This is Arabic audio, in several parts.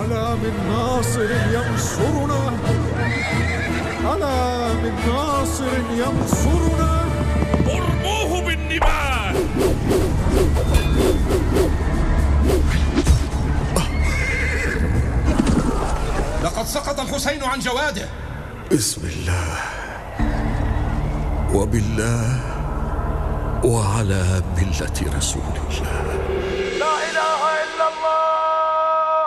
ألا من ناصر ينصرنا، ألا من ناصر ينصرنا. ارموه بالنبال. لقد سقط الحسين عن جواده. بسم الله وبالله وعلى ملة رسول الله. لا إله إلا الله،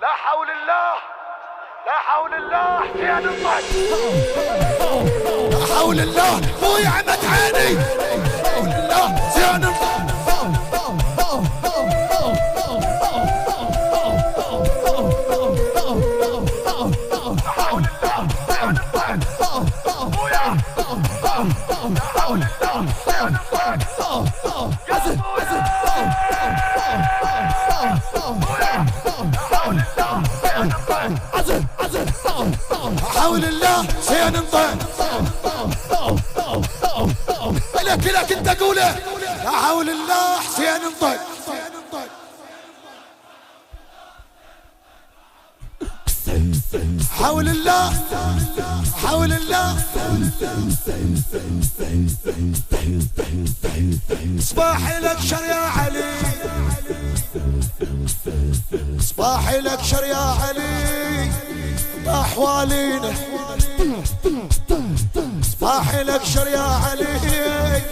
لا حول الله، لا حول الله. حسين الضي، لا حول الله، مو يا عمد عيني. لا حول الله، حسين الضي. حول الله حسين انطق. لك انت قوله. لا حول الله حسين انطق. حول الله حول الله. صباحي لك شر يا علي، صباحي لك شر يا علي. طاح والينا صباحي لك شر يا علي.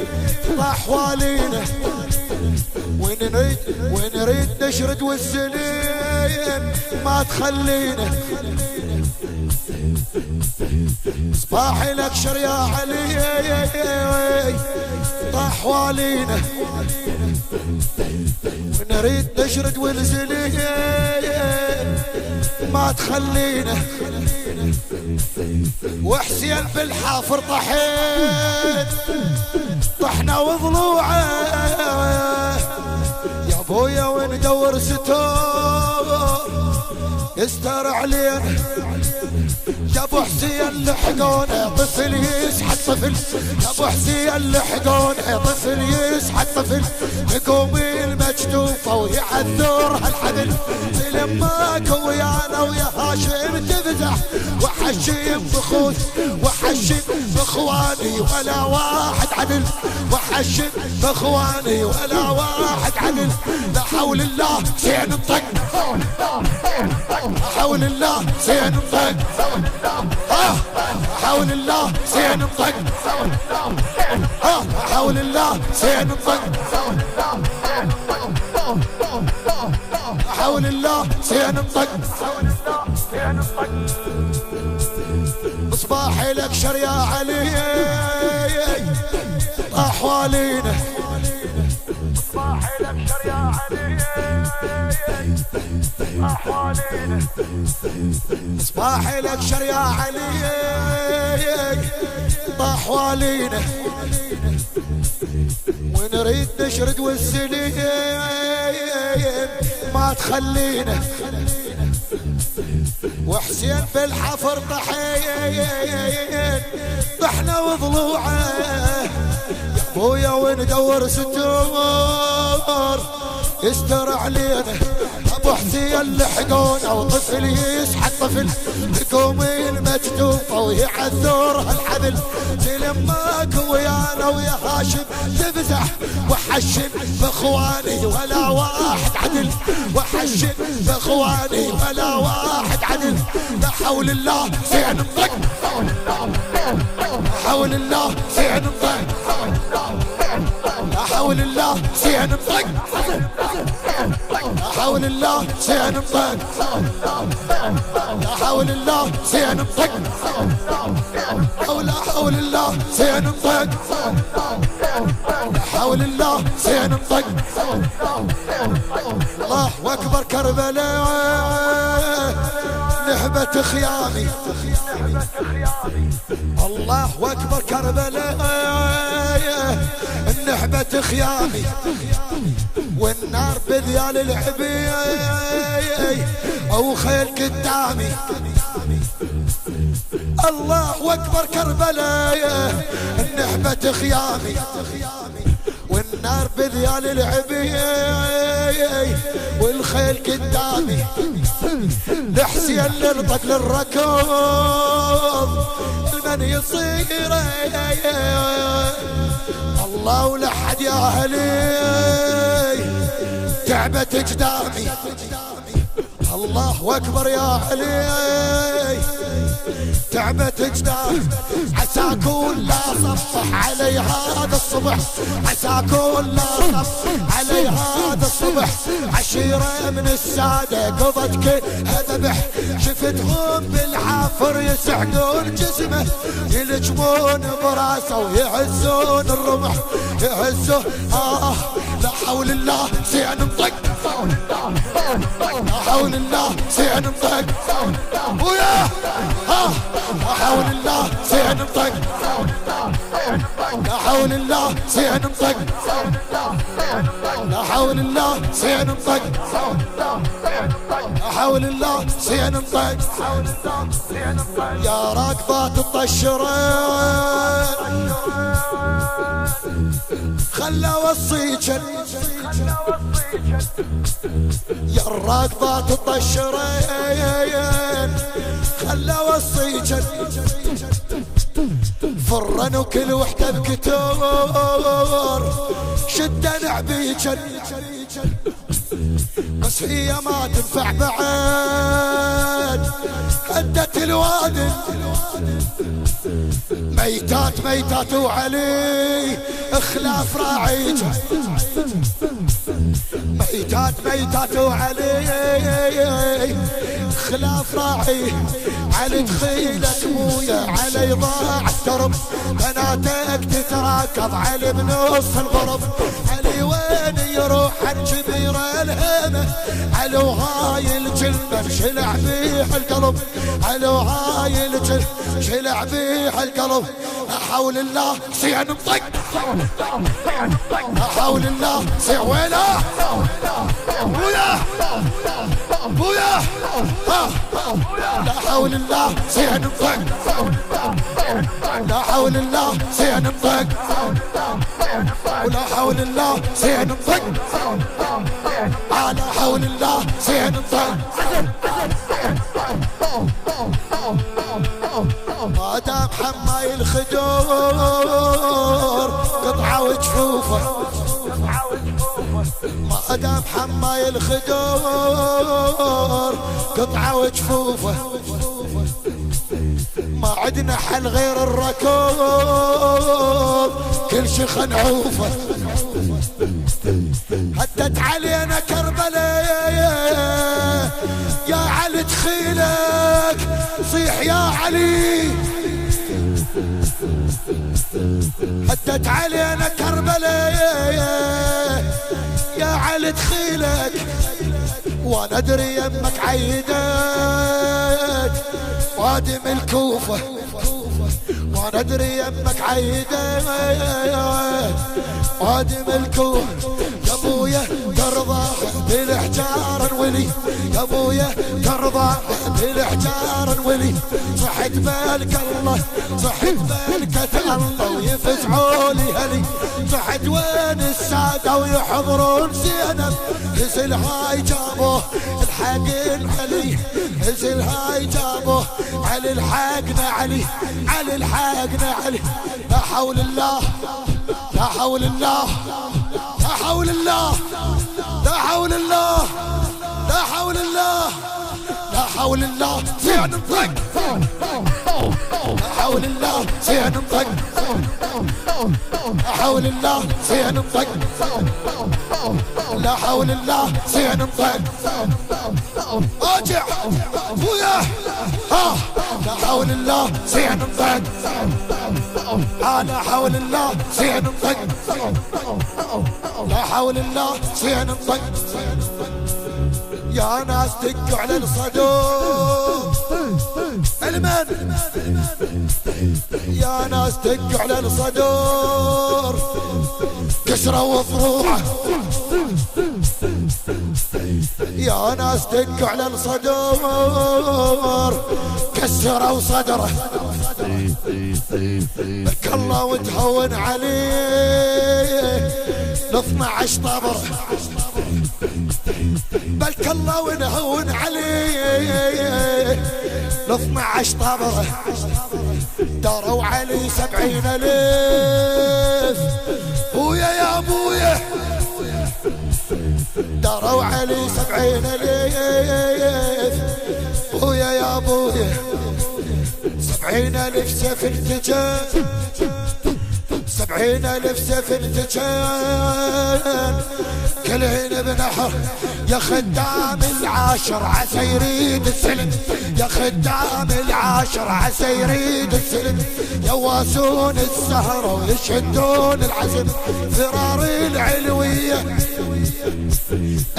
طاح والينا وين نريد نشرد والسنين ما تخلينا. صباحي لك شر يا علي. طاح والينا ونريد نشرد والسنين ما تخلينا. وحسين بالحافر طحيت طحنا وضلوعه يا ابويا وندور ستور يستر علينا. يا ابو حسين لحقونا طفل يسحق طفل، يا ابو حسين لحقونا طفل يسحق طفل. تقوم المجتوفه ويعذر هالحبل لماك ويانا ويا هاشم تفزح. وحشم بخوي وحشم باخواني ولا واحد عدل، وحشم باخواني ولا واحد عدل. لا حول الله حسين انطق، حول الله حسين انطق. حول الله حسين انطق، حول الله حسين انطق. حول الله حسين انطق. صباحي لك شر يا علي. طاح والينا صباحي لك شر يا علي. طاح والينا صباحي لك شر يا علي. طاح والينا ونريد نشرد والسنين ما تخلينا. وحسين بالحفر طحين طحنا وضلوعه يا ابويا وندور ستور يستر علينا. ابو حسين لحقونا وطفل يسحق طفل. تقوم المجتوفه ويعذر هالحبل تلماك ويانا ويا هاشم تفزح. وحشم باخواني ولا واحد عدل، وحشم باخواني ولا واحد عدل. لا حول الله حسين انطق، حول الله حسين انطق. لا حول الله حسين انطق، حول الله حسين انطق. لا حول الله حسين انطق، لا حول الله حسين انطق. لا حول الله حسين انطق. الله اكبر كربلاء نهبة خيامي. الله اكبر كربلاء النهبة خيامي. والنار بذيال العبي او خيل قدامي. الله اكبر كربلاء النهبة خيامي. النار بذيال العبي والخيل قدامي لحسين للطق للركوب من يصير الله ولحد يا علي تعبت اجدامي الله اكبر يا علي تعبت اجدامي عسى كل صفح علي هذا الصبح عسى كل صفح علي هذا الصبح عشيرة من السادة قضت كلها ذبح شفتهم بالحافر يسحقون جسمه يلجمون براسه ويهزون الرمح يهزه لا حول الله سين انطق لا حول الله سين انطق ويا لا حول الله سين انطق لا حول الله سين انطق لا حول الله سين انطق لا حول الله سين انطق يا راكبات الطشرين خلا وصيك يا الراكبات الطشرين خلا وصيك فرن وكل وحده بكتور شده نعبيك بس هي ما تنفع بعد هدت الوادي ميتات ميتات وعلي اخلاف راعيك ميتات ميتات وعلي خلاف راعي علي دخيلك مويا علي ضاع الترب بناتك تتراكض علي بنص الغرب علي وين يروح الكبير الهمه علي وهاي الكلمه شلع بيح القلب علي وهاي الكلمه شلع بيح القلب لا حول الله سين انطق لا حول الله سين ويلا بويا بويا لا حول الله سين انطق لا حول الله سين انطق ولا حول الله سين انطق لا حول الله سين انطق ما دام حماي الخدور قطعه وجفوفه ما دام حماي الخدور قطعه وجفوفه ما عدنا حل غير الركوب كل شي خنعوفه هدت علينا كربلاء يا علي دخيلك صيح يا علي هدت علينا كربلاء يا علي دخيلك وانا ادري يمك عيدت وادم الكوفه وانا ادري يمك عيدت وادم الكوفه يا ابويا ترضى بالحجار الولي يا ابويا ترضى بالحجار الولي صحت بالك الله صحت بالك الله ويفزعوا لي هلي صحت وين الساده ويحضرون زينب هزل هاي جابوه الحاقن علي هزل هاي جابوه علي الحاقنا علي علي الحاقنا علي لا حول الله لا حول الله لا حول الله لا حول الله لا حول الله لا حول الله سين انطق لا حول الله سين انطق لا حول الله سين انطق لا حول الله سين انطق ارجع وياه لا حول الله سين انطق لا حول الله سين انطق لا حول الله سين انطق يا ناس دقوا على الصدور المن يا ناس دقوا على الصدور كسروا ضروعه يا ناس دقوا على الصدور كسروا صدره بك الله وتهون عليه ل12 طبر بلك الله ونهون عليه ل12 طبر داروا علي 70,000 بويا يا ابويا داروا علي 70,000 بويا يا ابويا 70,000 سيف التجان 70,000 سيف التجان كلهن بنحر يا خدام العاشر عسى يريد السلم يا خدام العاشر عسى يريد السلم يواسون السهرة ويشدون العزم فرار العلوية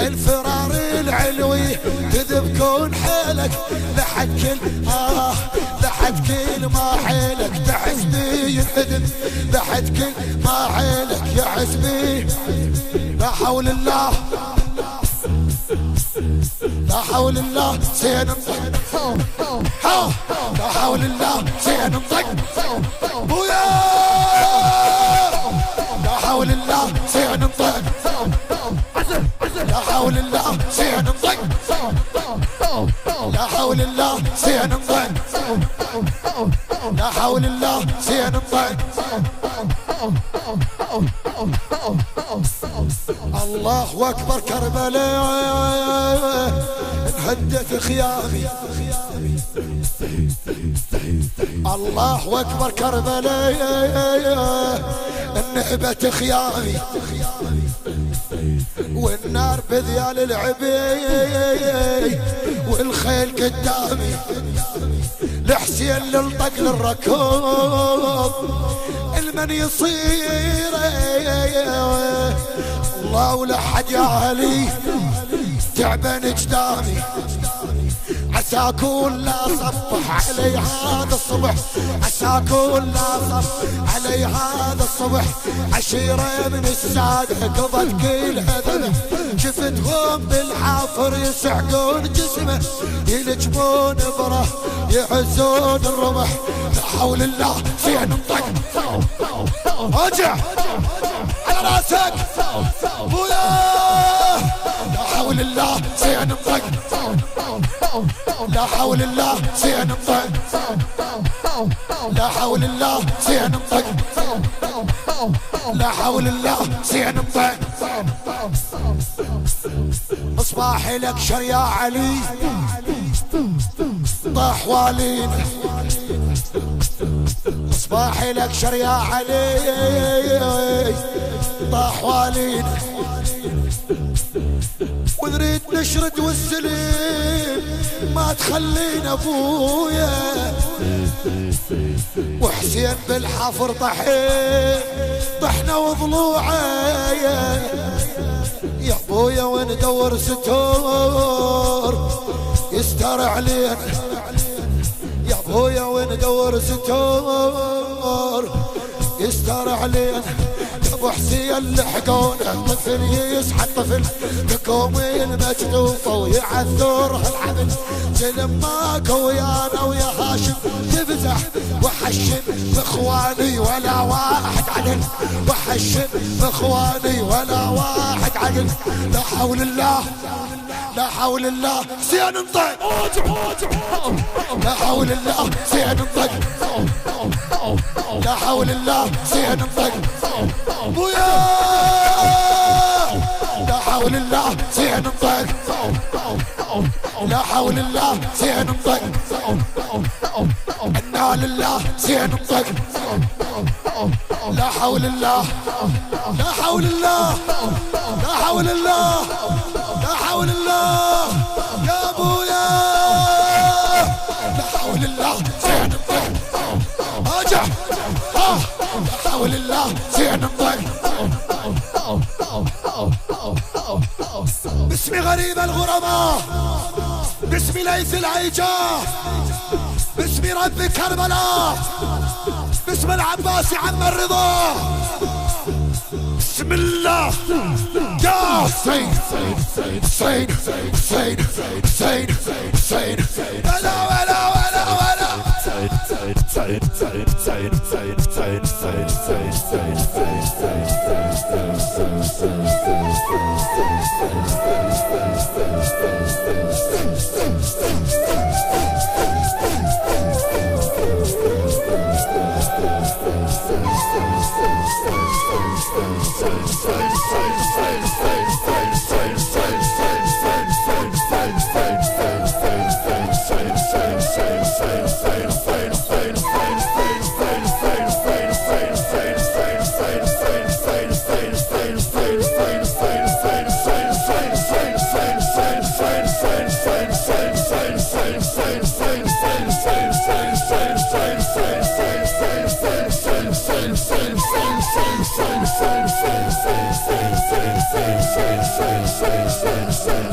الفرار العلوي تذبكون حيلك لحد كل لحد كل ما حيلك تحسبي ينهدم لحد كل ما حيلك يا حسبي لا حول الله لا حول الله سينطق لا حول الله سينطق بويا لا حول الله سينطق لا حول الله سينطق لا حول الله سينطق لا حول الله سينطق الله اكبر كربلاء انهدت خيامي الله اكبر كربلاء انهبت خيامي والنار بذيال العبي والخيل قدامي الحسين للطق للركوب المن يصير الله ولا حد يا علي تعبان قدامي عسى اكون لا صبح علي هذا الصبح عسى اكون لا صبح علي هذا الصبح عشيرة من السادة قضت كل هذا شفتهم بالحافر يسحقون جسمه يلجمون بره يعزون الرمح لا حول الله سينطق ارجع على راسك بويا لا حول الله سينطق لا حول الله سينطق لا حول الله سينطق لا حول الله سينطق اصباح لك شر يا علي طاح والينا اصباح لك شر يا علي طاح والينا ونريد نشرد والسليم ما تخلينا ابويا وحسين بالحفر طحنا وضلوعه يا ابويا وندور ستور يستر علينا يا ابويا وندور ستور يستر علينا ابو حسين لحقونا طفل يسحب طفل بكوم المجدوفه ويعثرها العدل زين ماك ويانا ويا هاشم تفزح وحشم باخواني ولا واحد عدل وحشم باخواني ولا واحد عدل لا حول الله لا حول الله سينطق لا حول الله سينطق لا حول الله سينطق بويا لا حول الله سينطق لا حول الله سينطق انا لله سينطق لا حول الله لا حول الله لا حول الله لا حول الله يا ابويا لا حول الله سينطق ارجع لا حول الله سينطق باسم غريب الغرباء باسم ليث العيجاه باسم رب كربلاء باسم العباس عم الرضا بسم الله يا حسين حسين حسين حسين حسين ولا ولا ولا ولا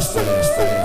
Say